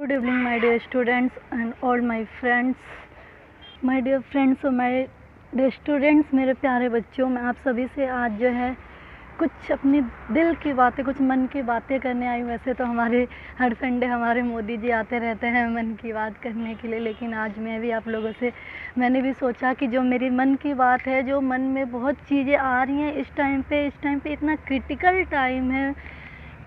Good evening, my dear students and all my friends. My dear friends और my dear students, मेरे प्यारे बच्चों, मैं आप सभी से आज जो है कुछ अपनी दिल की बातें, कुछ मन की बातें करने आई हूँ। वैसे तो हमारे हर संडे हमारे मोदी जी आते रहते हैं मन की बात करने के लिए, लेकिन आज मैं भी आप लोगों से मैंने भी सोचा कि जो मेरी मन की बात है, जो मन में बहुत चीज़ें आ रही हैं इस टाइम पे इतना क्रिटिकल टाइम है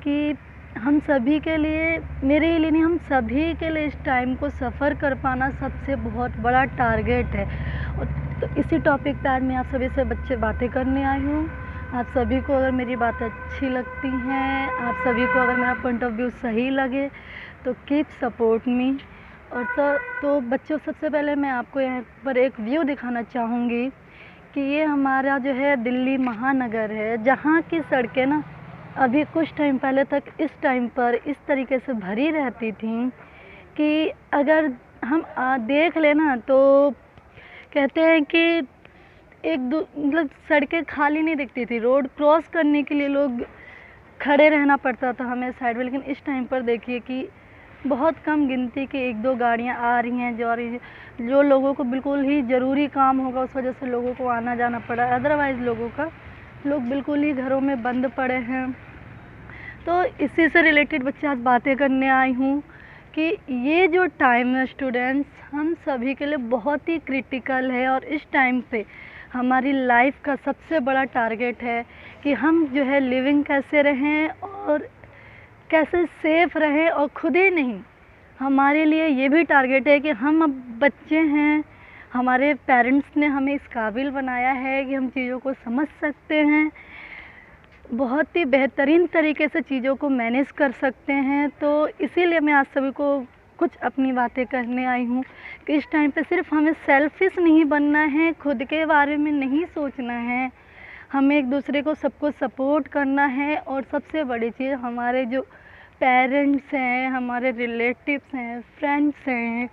कि हम सभी के लिए, मेरे ही लिए नहीं, हम सभी के लिए इस टाइम को सफ़र कर पाना सबसे बहुत बड़ा टारगेट है। और तो इसी टॉपिक पर आज मैं आप सभी से बच्चे बातें करने आई हूँ। आप सभी को अगर मेरी बातें अच्छी लगती हैं, आप सभी को अगर मेरा पॉइंट ऑफ व्यू सही लगे तो कीप सपोर्ट मी। और तो बच्चों, सबसे पहले मैं आपको यहाँ पर एक व्यू दिखाना चाहूँगी कि ये हमारा जो है दिल्ली महानगर है, जहाँ की सड़कें ना अभी कुछ टाइम पहले तक इस टाइम पर इस तरीके से भरी रहती थी कि अगर हम देख लेना तो कहते हैं कि मतलब सड़कें खाली नहीं दिखती थी। रोड क्रॉस करने के लिए लोग खड़े रहना पड़ता था हमें साइड में, लेकिन इस टाइम पर देखिए कि बहुत कम गिनती की एक दो गाड़ियां आ रही हैं जो लोगों को बिल्कुल ही ज़रूरी काम होगा उस वजह से लोगों को आना जाना पड़ा। अदरवाइज़ लोग बिल्कुल ही घरों में बंद पड़े हैं। तो इसी से रिलेटेड बच्चे आज बातें करने आई हूँ कि ये जो टाइम है स्टूडेंट्स, हम सभी के लिए बहुत ही क्रिटिकल है और इस टाइम पे हमारी लाइफ का सबसे बड़ा टारगेट है कि हम जो है लिविंग कैसे रहें और कैसे सेफ रहें। और खुद ही नहीं, हमारे लिए ये भी टारगेट है कि हम अब बच्चे हैं, हमारे पेरेंट्स ने हमें इस काबिल बनाया है कि हम चीज़ों को समझ सकते हैं, बहुत ही बेहतरीन तरीके से चीज़ों को मैनेज कर सकते हैं। तो इसीलिए मैं आज सभी को कुछ अपनी बातें करने आई हूँ कि इस टाइम पे सिर्फ हमें सेल्फिश नहीं बनना है, खुद के बारे में नहीं सोचना है, हमें एक दूसरे को सबको सपोर्ट करना है। और सबसे बड़ी चीज़, हमारे जो पेरेंट्स हैं, हमारे रिलेटिव्स हैं, फ्रेंड्स हैं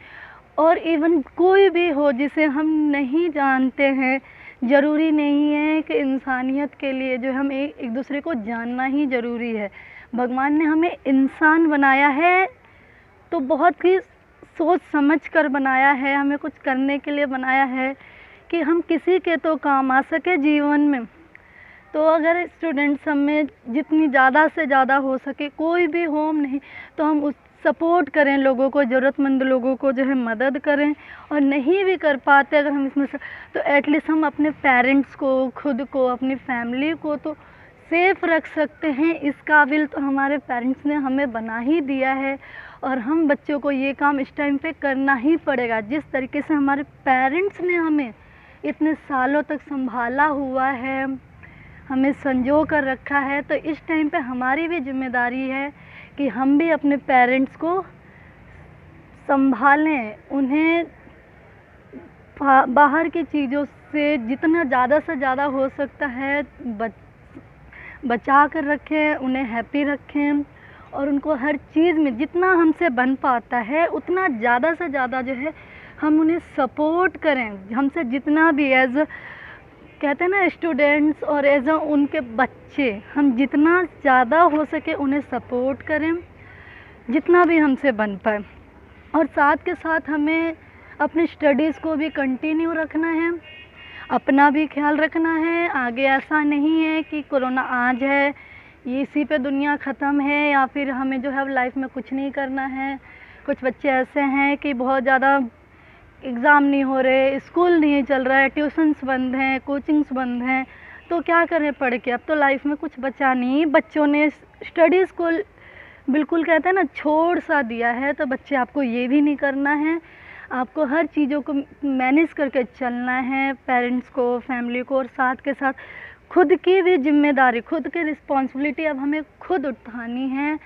और इवन कोई भी हो जिसे हम नहीं जानते हैं, ज़रूरी नहीं है कि इंसानियत के लिए जो हम एक दूसरे को जानना ही ज़रूरी है। भगवान ने हमें इंसान बनाया है तो बहुत ही सोच समझ कर बनाया है, हमें कुछ करने के लिए बनाया है कि हम किसी के तो काम आ सके जीवन में। तो अगर स्टूडेंट्स हमें जितनी ज़्यादा से ज़्यादा हो सके, कोई भी हो हम नहीं तो हम उस सपोर्ट करें, लोगों को, ज़रूरतमंद लोगों को जो है मदद करें। और नहीं भी कर पाते अगर हम इसमें से, तो एटलीस्ट हम अपने पेरेंट्स को, खुद को, अपनी फैमिली को तो सेफ़ रख सकते हैं। इस काबिल तो हमारे पेरेंट्स ने हमें बना ही दिया है और हम बच्चों को ये काम इस टाइम पे करना ही पड़ेगा। जिस तरीके से हमारे पेरेंट्स ने हमें इतने सालों तक संभाला हुआ है, हमें संजो कर रखा है, तो इस टाइम पे हमारी भी जिम्मेदारी है कि हम भी अपने पेरेंट्स को संभालें, उन्हें बाहर की चीज़ों से जितना ज़्यादा से ज़्यादा हो सकता है बचा कर रखें, उन्हें हैप्पी रखें और उनको हर चीज़ में जितना हमसे बन पाता है उतना ज़्यादा से ज़्यादा जो है हम उन्हें सपोर्ट करें। हमसे जितना भी कहते हैं ना स्टूडेंट्स और एज उनके बच्चे, हम जितना ज़्यादा हो सके उन्हें सपोर्ट करें जितना भी हमसे बन पाए। और साथ के साथ हमें अपनी स्टडीज़ को भी कंटिन्यू रखना है, अपना भी ख्याल रखना है। आगे ऐसा नहीं है कि कोरोना आज है, इसी पे दुनिया ख़त्म है, या फिर हमें जो है लाइफ में कुछ नहीं करना है। कुछ बच्चे ऐसे हैं कि बहुत ज़्यादा एग्ज़ाम नहीं हो रहे, स्कूल नहीं चल रहा है, ट्यूशन्स बंद हैं, कोचिंग्स बंद हैं, तो क्या करें पढ़ के, अब तो लाइफ में कुछ बचा नहीं। बच्चों ने स्टडीज़ को बिल्कुल कहते हैं ना छोड़ सा दिया है। तो बच्चे, आपको ये भी नहीं करना है, आपको हर चीज़ों को मैनेज करके चलना है, पेरेंट्स को, फैमिली को, और साथ के साथ खुद की भी जिम्मेदारी, खुद की रिस्पॉन्सिबिलिटी अब हमें खुद उठानी है।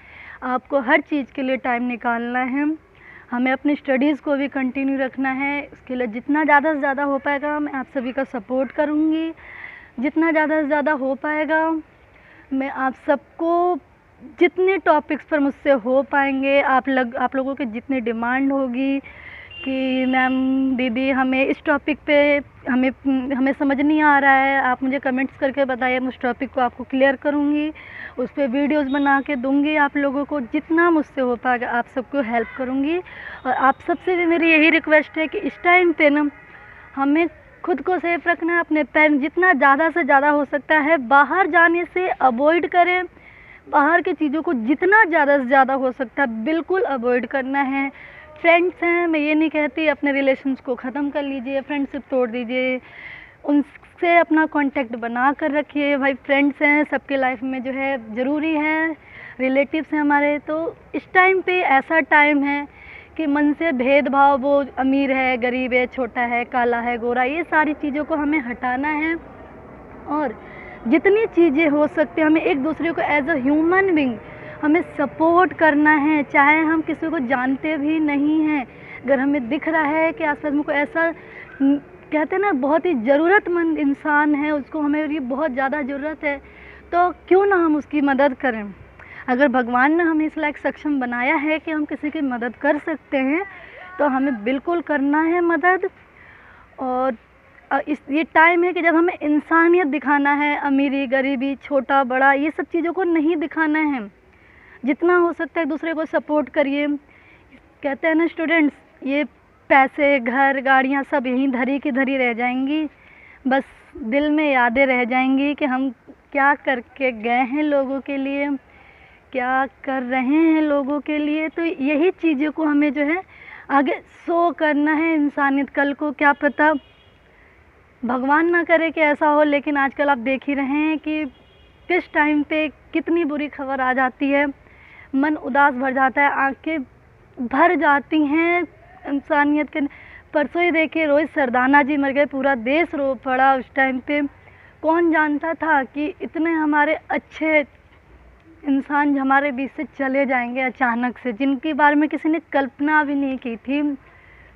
आपको हर चीज़ के लिए टाइम निकालना है, हमें अपनी स्टडीज़ को भी कंटिन्यू रखना है। इसके लिए जितना ज़्यादा से ज़्यादा हो पाएगा मैं आप सभी का सपोर्ट करूँगी, जितना ज़्यादा से ज़्यादा हो पाएगा मैं आप सबको जितने टॉपिक्स पर मुझसे हो पाएंगे, आप लोगों की जितनी डिमांड होगी कि मैम दीदी हमें इस टॉपिक पे हमें समझ नहीं आ रहा है, आप मुझे कमेंट्स करके बताइए, मैं उस टॉपिक को आपको क्लियर करूँगी, उस पर वीडियोस बना के दूँगी आप लोगों को, जितना मुझसे हो पाएगा आप सबको हेल्प करूँगी। और आप सबसे भी मेरी यही रिक्वेस्ट है कि इस टाइम पे ना हमें खुद को सेफ रखना है, अपने पेरेंट्स जितना ज़्यादा से ज़्यादा हो सकता है बाहर जाने से अवॉइड करें, बाहर की चीज़ों को जितना ज़्यादा से ज़्यादा हो सकता है बिल्कुल अवॉइड करना है। फ्रेंड्स हैं, मैं ये नहीं कहती अपने रिलेशंस को ख़त्म कर लीजिए, फ्रेंडशिप तोड़ दीजिए, उनसे अपना कांटेक्ट बना कर रखिए। भाई फ्रेंड्स हैं, सबके लाइफ में जो है ज़रूरी है, रिलेटिव्स हैं हमारे। तो इस टाइम पे ऐसा टाइम है कि मन से भेदभाव, वो अमीर है गरीब है, छोटा है काला है गोरा, ये सारी चीज़ों को हमें हटाना है। और जितनी चीज़ें हो सकती हैं हमें एक दूसरे को एज अ ह्यूमन बीइंग हमें सपोर्ट करना है, चाहे हम किसी को जानते भी नहीं हैं। अगर हमें दिख रहा है कि आसपास में कोई ऐसा कहते हैं ना बहुत ही ज़रूरतमंद इंसान है, उसको हमें बहुत ज़्यादा ज़रूरत है, तो क्यों ना हम उसकी मदद करें। अगर भगवान ने हमें इस लायक सक्षम बनाया है कि हम किसी की मदद कर सकते हैं तो हमें बिल्कुल करना है मदद। और ये टाइम है कि जब हमें इंसानियत दिखाना है, अमीरी गरीबी छोटा बड़ा ये सब चीज़ों को नहीं दिखाना है। जितना हो सकता है एक दूसरे को सपोर्ट करिए। कहते हैं ना स्टूडेंट्स, ये पैसे घर गाड़ियाँ सब यहीं धरी की धरी रह जाएंगी, बस दिल में यादें रह जाएंगी कि हम क्या करके गए हैं लोगों के लिए, क्या कर रहे हैं लोगों के लिए। तो यही चीज़ों को हमें जो है आगे शो करना है इंसानियत। कल को क्या पता, भगवान ना करे कि ऐसा हो, लेकिन आजकल आप देख ही रहे हैं कि किस टाइम पे कितनी बुरी खबर आ जाती है, मन उदास भर जाता है, आंखें भर जाती हैं इंसानियत के। परसों ही देखिए रोहित सरदाना जी मर गए, पूरा देश रो पड़ा उस टाइम पे। कौन जानता था कि इतने हमारे अच्छे इंसान हमारे बीच से चले जाएंगे अचानक से, जिनके बारे में किसी ने कल्पना भी नहीं की थी।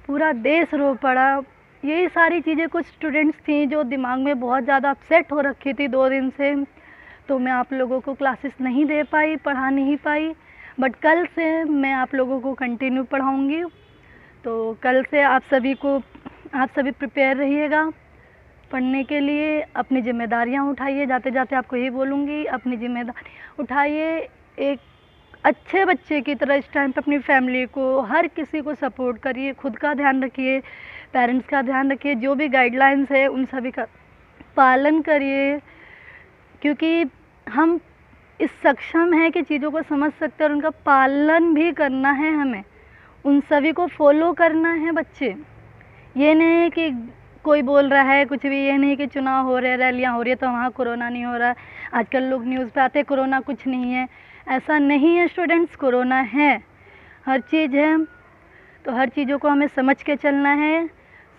पूरा देश रो पड़ा। यही सारी चीज़ें कुछ स्टूडेंट्स थी जो दिमाग में बहुत ज़्यादा अपसेट हो रखी थी 2 दिन से, तो मैं आप लोगों को क्लासेस नहीं दे पाई, पढ़ा नहीं पाई, बट कल से मैं आप लोगों को कंटिन्यू पढ़ाऊँगी। तो कल से आप सभी प्रिपेयर रहिएगा पढ़ने के लिए। अपनी ज़िम्मेदारियाँ उठाइए, जाते जाते आपको यही बोलूँगी, अपनी ज़िम्मेदारी उठाइए, एक अच्छे बच्चे की तरह इस टाइम पे अपनी फैमिली को, हर किसी को सपोर्ट करिए, खुद का ध्यान रखिए, पेरेंट्स का ध्यान रखिए, जो भी गाइडलाइंस है उन सभी का पालन करिए, क्योंकि हम इस सक्षम हैं कि चीज़ों को समझ सकते हैं और उनका पालन भी करना है, हमें उन सभी को फॉलो करना है बच्चे। ये नहीं कि कोई बोल रहा है कुछ भी, ये नहीं कि चुनाव हो रहे हैं, रैलियाँ हो रही है तो वहाँ कोरोना नहीं हो रहा है। आजकल लोग न्यूज़ पे आते कोरोना कुछ नहीं है, ऐसा नहीं है स्टूडेंट्स, कोरोना है, हर चीज़ है। तो हर चीज़ों को हमें समझ के चलना है।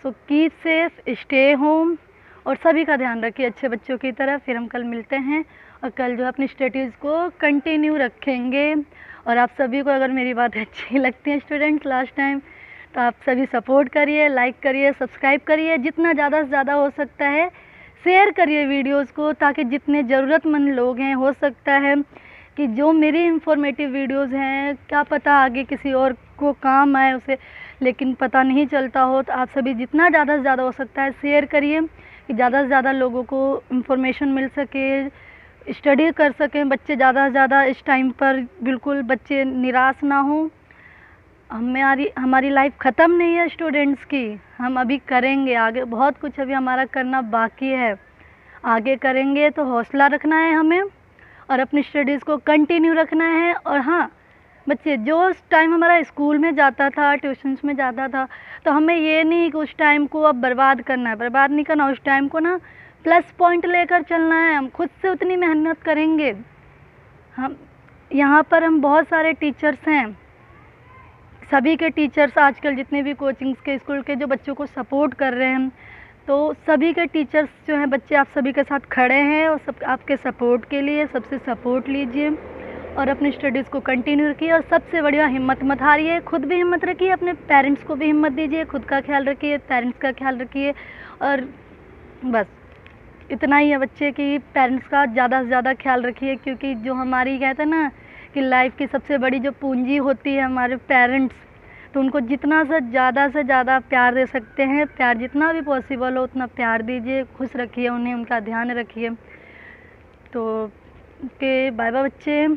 So keep safe, stay home, और सभी का ध्यान रखिए अच्छे बच्चों की तरह। फिर हम कल मिलते हैं और कल जो है अपनी स्टडीज़ को कंटिन्यू रखेंगे। और आप सभी को अगर मेरी बात अच्छी लगती है स्टूडेंट्स लास्ट टाइम, तो आप सभी सपोर्ट करिए, लाइक करिए, सब्सक्राइब करिए, जितना ज़्यादा से ज़्यादा हो सकता है शेयर करिए वीडियोस को, ताकि जितने ज़रूरतमंद लोग हैं, हो सकता है कि जो मेरी इंफॉर्मेटिव वीडियोस हैं क्या पता आगे किसी और को काम आए उसे, लेकिन पता नहीं चलता हो। तो आप सभी जितना ज़्यादा से ज़्यादा हो सकता है शेयर करिए कि ज़्यादा से ज़्यादा लोगों को इंफॉर्मेशन मिल सके, स्टडी कर सकें बच्चे ज़्यादा से ज़्यादा। इस टाइम पर बिल्कुल बच्चे निराश ना हों। हमारी लाइफ ख़त्म नहीं है स्टूडेंट्स की, हम अभी करेंगे आगे, बहुत कुछ अभी हमारा करना बाकी है, आगे करेंगे। तो हौसला रखना है हमें और अपनी स्टडीज़ को कंटिन्यू रखना है। और हाँ बच्चे, जो उस टाइम हमारा स्कूल में जाता था, ट्यूशन्स में जाता था, तो हमें ये नहीं कि उस टाइम को अब बर्बाद करना है, बर्बाद नहीं करना, उस टाइम को ना प्लस पॉइंट लेकर चलना है। हम खुद से उतनी मेहनत करेंगे। हम यहाँ पर हम बहुत सारे टीचर्स हैं, सभी के टीचर्स आजकल जितने भी कोचिंग्स के स्कूल के जो बच्चों को सपोर्ट कर रहे हैं, तो सभी के टीचर्स जो हैं बच्चे आप सभी के साथ खड़े हैं और सब आपके सपोर्ट के लिए। सबसे सपोर्ट लीजिए और अपनी स्टडीज़ को कंटिन्यू रखिए। और सबसे बढ़िया, हिम्मत मत हारिए, खुद भी हिम्मत रखिए, अपने पेरेंट्स को भी हिम्मत दीजिए, खुद का ख्याल रखिए, पेरेंट्स का ख्याल रखिए। और बस इतना ही है बच्चे कि पेरेंट्स का ज़्यादा से ज़्यादा ख्याल रखिए, क्योंकि जो हमारी कहते हैं ना कि लाइफ की सबसे बड़ी जो पूंजी होती है हमारे पेरेंट्स, तो उनको जितना से ज़्यादा प्यार दे सकते हैं, प्यार जितना भी पॉसिबल हो उतना प्यार दीजिए, खुश रखिए उन्हें, उनका ध्यान रखिए। तो ओके, बाय बाय बच्चे।